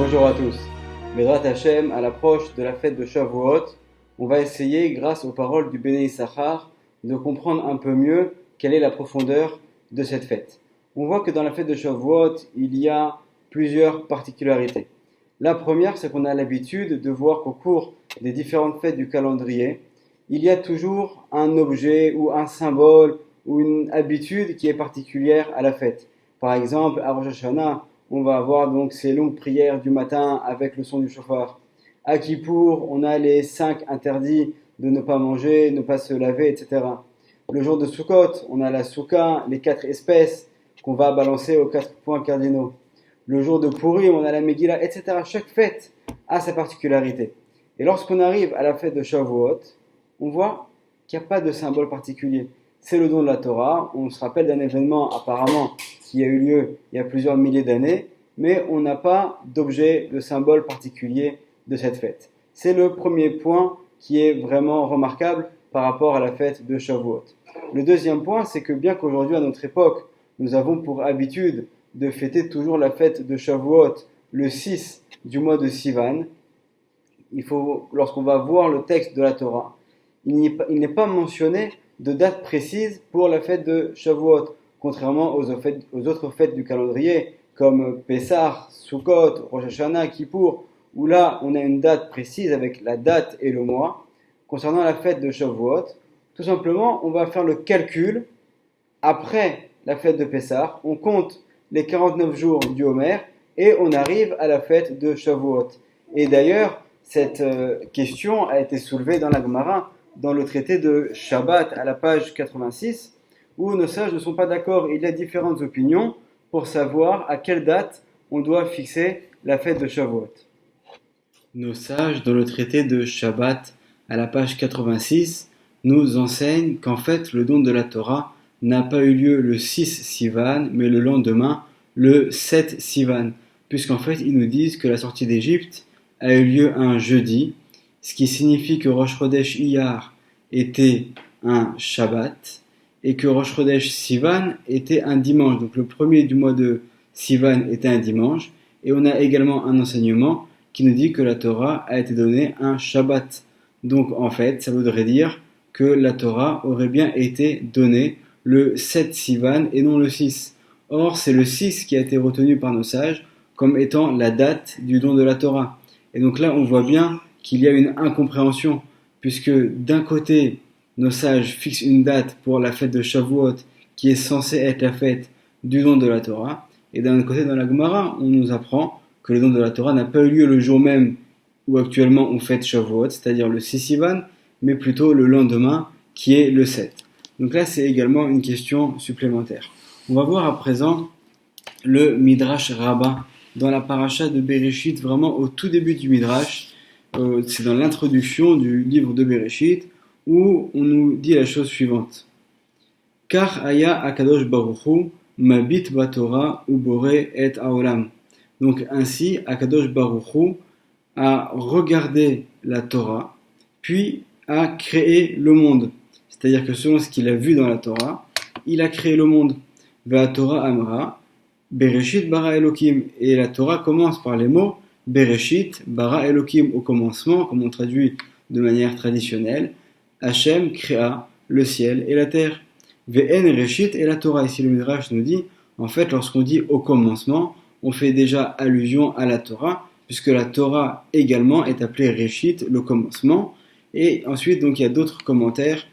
Bonjour à tous. Bezrat Hashem, à l'approche de la fête de Shavuot, on va essayer, grâce aux paroles du Béné Issachar, de comprendre un peu mieux quelle est la profondeur de cette fête. On voit que dans la fête de Shavuot, il y a plusieurs particularités. La première, c'est qu'on a l'habitude de voir qu'au cours des différentes fêtes du calendrier, il y a toujours un objet ou un symbole ou une habitude qui est particulière à la fête. Par exemple, à Rosh Hashanah, on va avoir donc ces longues prières du matin avec le son du chauffard. À Kippour, on a les 5 interdits de ne pas manger, ne pas se laver, etc. Le jour de Sukkot, on a la Souka, les 4 espèces qu'on va balancer aux 4 points cardinaux. Le jour de Purim, on a la Megillah, etc. Chaque fête a sa particularité. Et lorsqu'on arrive à la fête de Shavuot, on voit qu'il n'y a pas de symbole particulier. C'est le don de la Torah. On se rappelle d'un événement apparemment qui a eu lieu il y a plusieurs milliers d'années, mais on n'a pas d'objet, de symbole particulier de cette fête. C'est le premier point qui est vraiment remarquable par rapport à la fête de Shavuot. Le deuxième point, c'est que bien qu'aujourd'hui, à notre époque, nous avons pour habitude de fêter toujours la fête de Shavuot le 6 du mois de Sivan, lorsqu'on va voir le texte de la Torah, il n'est pas mentionné de date précise pour la fête de Shavuot, contrairement aux autres fêtes du calendrier, comme Pessah, Sukkot, Rosh Hashanah, Kippour, où là on a une date précise avec la date et le mois. Concernant la fête de Shavuot, tout simplement on va faire le calcul après la fête de Pessah, on compte les 49 jours du Homer et on arrive à la fête de Shavuot. Et d'ailleurs, cette question a été soulevée dans la Gemara, dans le traité de Shabbat à la page 86, où nos sages ne sont pas d'accord. Il y a différentes opinions pour savoir à quelle date on doit fixer la fête de Shavuot. Nos sages, dans le traité de Shabbat à la page 86, nous enseignent qu'en fait le don de la Torah n'a pas eu lieu le 6 Sivan, mais le lendemain, le 7 Sivan, puisqu'en fait ils nous disent que la sortie d'Égypte a eu lieu un jeudi, ce qui signifie que Rosh Chodesh Iyar était un Shabbat, et que Rosh Chodesh Sivan était un dimanche. Donc le premier du mois de Sivan était un dimanche, et on a également un enseignement qui nous dit que la Torah a été donnée un Shabbat. Donc en fait, ça voudrait dire que la Torah aurait bien été donnée le 7 Sivan et non le 6. Or, c'est le 6 qui a été retenu par nos sages comme étant la date du don de la Torah. Et donc là, on voit bien qu'il y a une incompréhension, puisque d'un côté, nos sages fixent une date pour la fête de Shavuot, qui est censée être la fête du don de la Torah, et d'un autre côté, dans la Gemara, on nous apprend que le don de la Torah n'a pas eu lieu le jour même où actuellement on fête Shavuot, c'est-à-dire le 6 Sivan, mais plutôt le lendemain, qui est le 7. Donc là, c'est également une question supplémentaire. On va voir à présent le Midrash Rabbah dans la paracha de Bereshit, vraiment au tout début du Midrash. C'est dans l'introduction du livre de Bereshit où on nous dit la chose suivante. Kach aya akadosh baruch hu mabit batorah ubore et haolam. Donc ainsi, Akadosh baruch hu a regardé la Torah, puis a créé le monde. C'est-à-dire que selon ce qu'il a vu dans la Torah, il a créé le monde. Va Torah Amra, Bereshit bara Elokim. Et la Torah commence par les mots Bereshit bara Elokim au commencement, comme on traduit de manière traditionnelle. Hachem créa le ciel et la terre. Ve'en Reshit et la Torah. Ici le Midrash nous dit, en fait, lorsqu'on dit au commencement, on fait déjà allusion à la Torah, puisque la Torah également est appelée Reshit, le commencement. Et ensuite, donc, il y a d'autres commentaires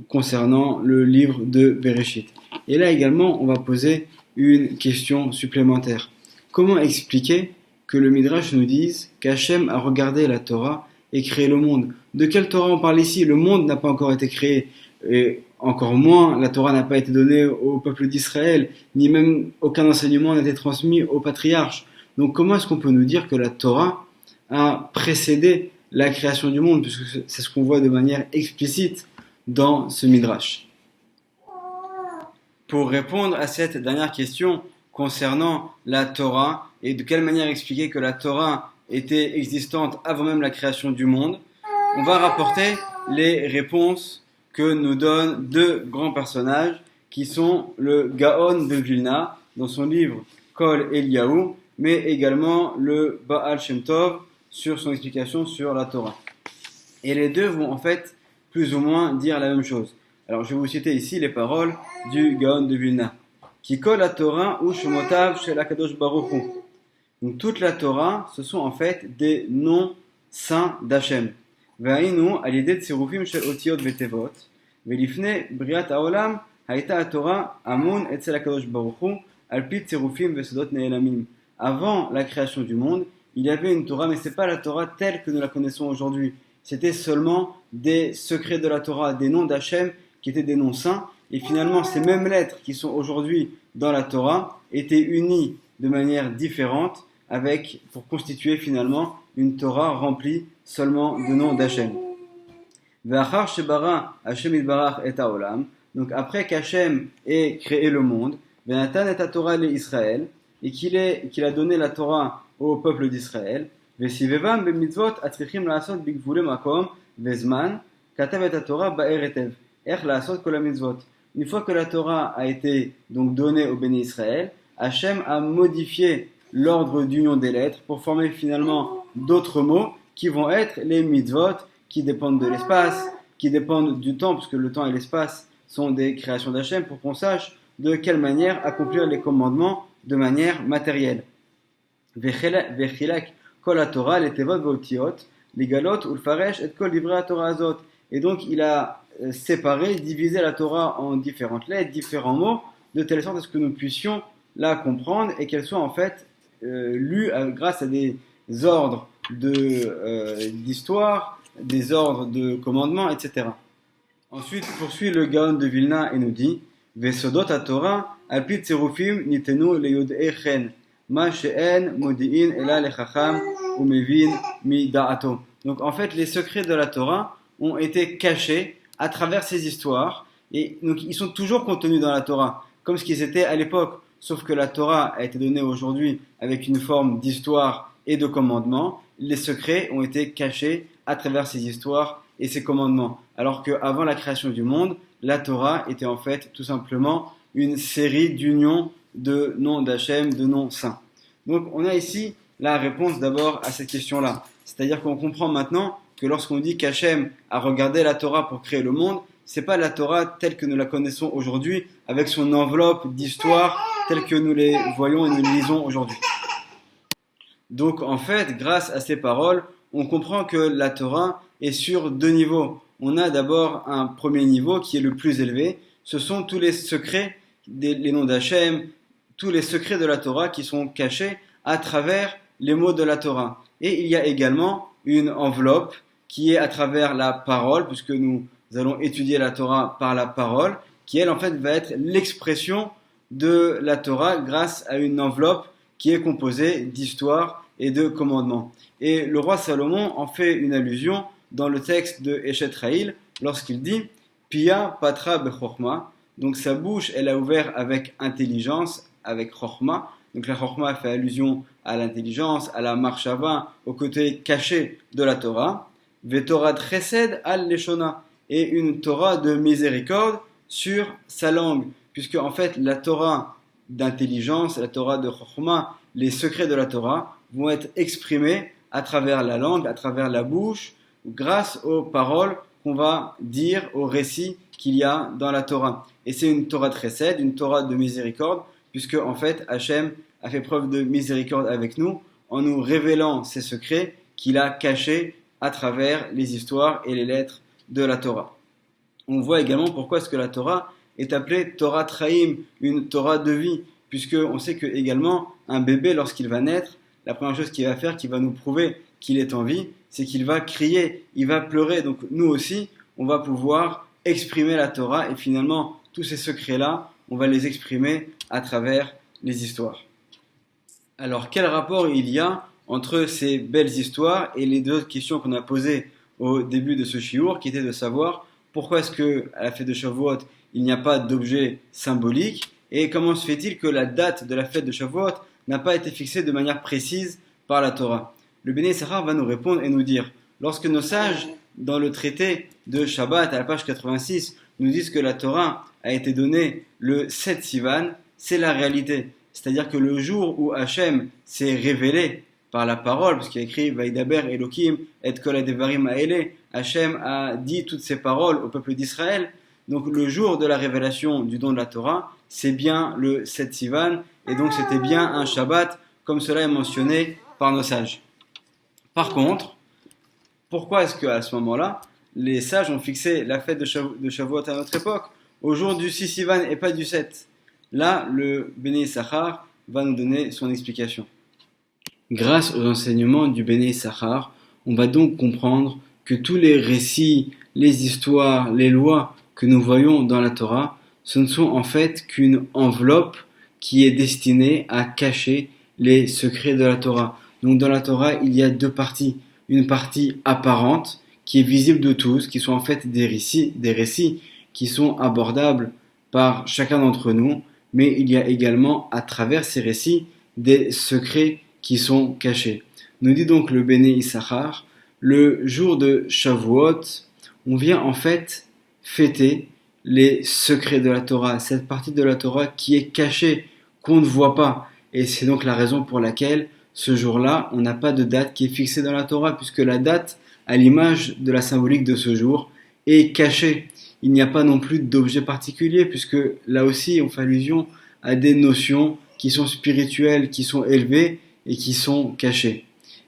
concernant le livre de Bereshit. Et là également, on va poser une question supplémentaire. Comment expliquer que le Midrash nous dise qu'Hachem a regardé la Torah et créé le monde? De quelle Torah on parle ici? Le monde n'a pas encore été créé, et encore moins la Torah n'a pas été donnée au peuple d'Israël, ni même aucun enseignement n'a été transmis aux patriarches. Donc comment est-ce qu'on peut nous dire que la Torah a précédé la création du monde, puisque c'est ce qu'on voit de manière explicite dans ce Midrash? Pour répondre à cette dernière question concernant la Torah et de quelle manière expliquer que la Torah était existante avant même la création du monde, on va rapporter les réponses que nous donnent deux grands personnages qui sont le Gaon de Vilna dans son livre Kol Eliyahu, mais également le Baal Shem Tov sur son explication sur la Torah. Et les deux vont en fait plus ou moins dire la même chose. Alors je vais vous citer ici les paroles du Gaon de Vilna. Qui colle la Torah ou Shemotav Shel Akadosh Baruch Hu. Donc toute la Torah, ce sont en fait des noms saints d'Hachem. Ve'ainu al-yedei tzirufim shel otiyot ve'tevot, ve'lifnei briat ha'olam ha'ita ha'Torah amun etzel HaKadosh Baruch Hu al-pi tzirufim ve'sodot ne'elamim. Avant la création du monde, il y avait une Torah, mais ce n'est pas la Torah telle que nous la connaissons aujourd'hui. C'était seulement des secrets de la Torah, des noms d'Hachem qui étaient des noms saints. Et finalement, ces mêmes lettres qui sont aujourd'hui dans la Torah étaient unies de manière différente pour constituer finalement une Torah remplie seulement de noms d'Hachem. Ve'achar shebara Hashem itbarach et ha'olam. Donc après qu'Hachem ait créé le monde, ve'natan et Torah le Israël, et qu'il a donné la Torah au peuple d'Israël, ve'sivevam b'mitzvot atrichim la'asot b'gvule makom ve'zman, katav et Torah ba'eretev, ech la'asot kol ha'mitzvot. Une fois que la Torah a été donc donnée au béni Israël, Hachem a modifié l'ordre d'union des lettres pour former finalement d'autres mots qui vont être les mitzvot, qui dépendent de l'espace, qui dépendent du temps, puisque le temps et l'espace sont des créations d'Hachem, pour qu'on sache de quelle manière accomplir les commandements de manière matérielle. Vechilak kol haTorah letevot ve'otiot, ligalot ulfaresh et kol divrei haTorah azot. Et donc il a séparé, divisé la Torah en différentes lettres, différents mots, de telle sorte à ce que nous puissions la comprendre et qu'elle soit en fait lue grâce à des ordres d'histoire, des ordres de commandement, etc. Ensuite, poursuit le Gaon de Vilna et nous dit Vesodot haTorah alpi tzerufim nitenu leyodei chen ma she'en modi'in ela lechacham umevin mi da'ato. Donc en fait, les secrets de la Torah ont été cachés à travers ces histoires, et donc ils sont toujours contenus dans la Torah, comme ce qu'ils étaient à l'époque, sauf que la Torah a été donnée aujourd'hui avec une forme d'histoire et de commandement. Les secrets ont été cachés à travers ces histoires et ces commandements, alors qu'avant la création du monde, la Torah était en fait tout simplement une série d'unions de noms d'Hachem, de noms saints. Donc on a ici la réponse d'abord à cette question-là, c'est-à-dire qu'on comprend maintenant que lorsqu'on dit qu'Hachem a regardé la Torah pour créer le monde, c'est pas la Torah telle que nous la connaissons aujourd'hui, avec son enveloppe d'histoire telle que nous les voyons et nous les lisons aujourd'hui. Donc en fait, grâce à ces paroles, on comprend que la Torah est sur deux niveaux. On a d'abord un premier niveau qui est le plus élevé, ce sont tous les secrets, les noms d'Hachem, tous les secrets de la Torah qui sont cachés à travers les mots de la Torah. Et il y a également une enveloppe qui est à travers la parole, puisque nous allons étudier la Torah par la parole, qui elle en fait va être l'expression de la Torah grâce à une enveloppe qui est composée d'histoires et de commandements. Et le roi Salomon en fait une allusion dans le texte de Eshet Raïl lorsqu'il dit Pia patra bechorma, donc sa bouche elle a ouvert avec intelligence, avec chorma. Donc la chorma fait allusion à l'intelligence, à la marshava, au côté caché de la Torah. Vetorah chesed al leshona, et une Torah de miséricorde sur sa langue, puisque en fait la Torah d'intelligence, la Torah de chorma, les secrets de la Torah vont être exprimés à travers la langue, à travers la bouche, grâce aux paroles qu'on va dire, aux récits qu'il y a dans la Torah. Et c'est une Torah de chesed, une Torah de miséricorde, puisque en fait Hachem a fait preuve de miséricorde avec nous en nous révélant ses secrets qu'il a cachés à travers les histoires et les lettres de la Torah. On voit également pourquoi est-ce que la Torah est appelée Torah Traim, une Torah de vie, puisque on sait que également un bébé lorsqu'il va naître, la première chose qu'il va faire, qui va nous prouver qu'il est en vie, c'est qu'il va crier, il va pleurer. Donc nous aussi, on va pouvoir exprimer la Torah et finalement tous ces secrets-là, on va les exprimer à travers les histoires. Alors quel rapport il y a entre ces belles histoires et les deux questions qu'on a posées au début de ce shiur, qui était de savoir pourquoi est-ce que à la fête de Shavuot il n'y a pas d'objet symbolique et comment se fait-il que la date de la fête de Shavuot n'a pas été fixée de manière précise par la Torah. Le Béné Issachar va nous répondre et nous dire, lorsque nos sages dans le traité de Shabbat à la page 86 nous disent que la Torah a été donnée le 7 Sivan, c'est la réalité. c'est-à-dire que le jour où Hachem s'est révélé par la parole, parce qu'il y a écrit Vaidaber Elohim et kol hadevarim haele, Hachem a dit toutes ces paroles au peuple d'Israël. Donc le jour de la révélation du don de la Torah, c'est bien le 7 Sivan, et donc c'était bien un Shabbat, comme cela est mentionné par nos sages. Par contre, pourquoi est-ce qu'à ce moment-là, les sages ont fixé la fête de Shavuot à notre époque au jour du 6 Sivan et pas du 7? Là, le Béné Issachar va nous donner son explication. Grâce aux enseignements du Béné Issachar, on va donc comprendre que tous les récits, les histoires, les lois que nous voyons dans la Torah, ce ne sont en fait qu'une enveloppe qui est destinée à cacher les secrets de la Torah. Donc dans la Torah, il y a deux parties. Une partie apparente, qui est visible de tous, qui sont en fait des récits qui sont abordables par chacun d'entre nous, mais il y a également à travers ces récits des secrets qui sont cachés. Nous dit donc le Béné Issachar, le jour de Shavuot, on vient en fait fêter les secrets de la Torah, cette partie de la Torah qui est cachée, qu'on ne voit pas. Et c'est donc la raison pour laquelle ce jour-là, on n'a pas de date qui est fixée dans la Torah, puisque la date, à l'image de la symbolique de ce jour, est cachée. Il n'y a pas non plus d'objet particulier, puisque là aussi, on fait allusion à des notions qui sont spirituelles, qui sont élevées et qui sont cachées.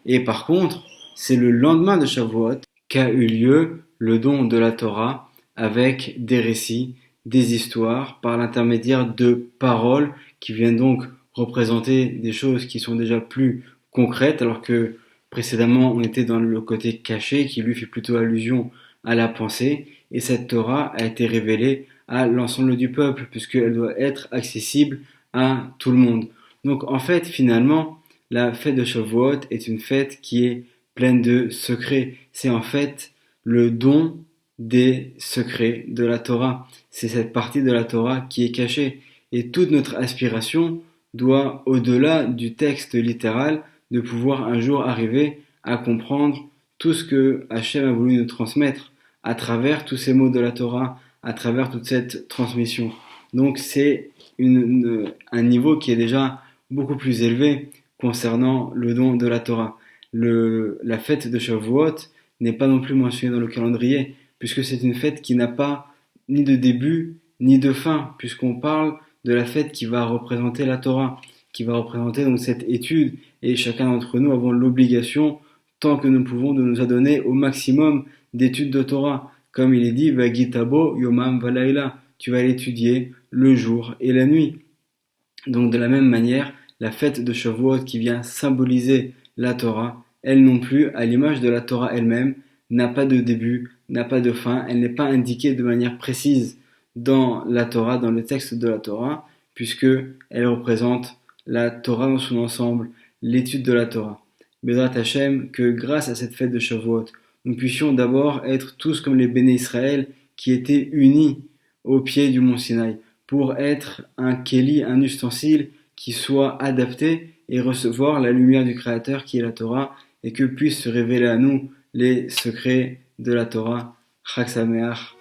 Et par contre, c'est le lendemain de Shavuot qu'a eu lieu le don de la Torah avec des récits, des histoires, par l'intermédiaire de paroles qui viennent donc représenter des choses qui sont déjà plus concrètes, alors que précédemment on était dans le côté caché qui lui fait plutôt allusion à la pensée, et cette Torah a été révélée à l'ensemble du peuple puisqu'elle doit être accessible à tout le monde. Donc en fait finalement la fête de Shavuot est une fête qui est pleine de secrets. C'est en fait le don des secrets de la Torah. C'est cette partie de la Torah qui est cachée. Et toute notre aspiration doit, au-delà du texte littéral, de pouvoir un jour arriver à comprendre tout ce que Hachem a voulu nous transmettre à travers tous ces mots de la Torah, à travers toute cette transmission. Donc c'est un niveau qui est déjà beaucoup plus élevé concernant le don de la Torah. La fête de Shavuot n'est pas non plus mentionnée dans le calendrier, puisque c'est une fête qui n'a pas ni de début ni de fin, puisqu'on parle de la fête qui va représenter la Torah, qui va représenter donc cette étude, et chacun d'entre nous avons l'obligation, tant que nous pouvons, de nous adonner au maximum d'études de Torah, comme il est dit, Vagitabo Yomam Valaila, tu vas l'étudier le jour et la nuit. Donc de la même manière, la fête de Shavuot qui vient symboliser la Torah, elle non plus, à l'image de la Torah elle-même, n'a pas de début, n'a pas de fin, elle n'est pas indiquée de manière précise dans la Torah, dans le texte de la Torah, puisque elle représente la Torah dans son ensemble, l'étude de la Torah. Bézrat Hashem, que grâce à cette fête de Shavuot, nous puissions d'abord être tous comme les Béné Israël qui étaient unis au pied du mont Sinaï, pour être un kéli, un ustensile qui soit adapté et recevoir la lumière du Créateur qui est la Torah, et que puisse se révéler à nous les secrets de la Torah. Chag Sameach.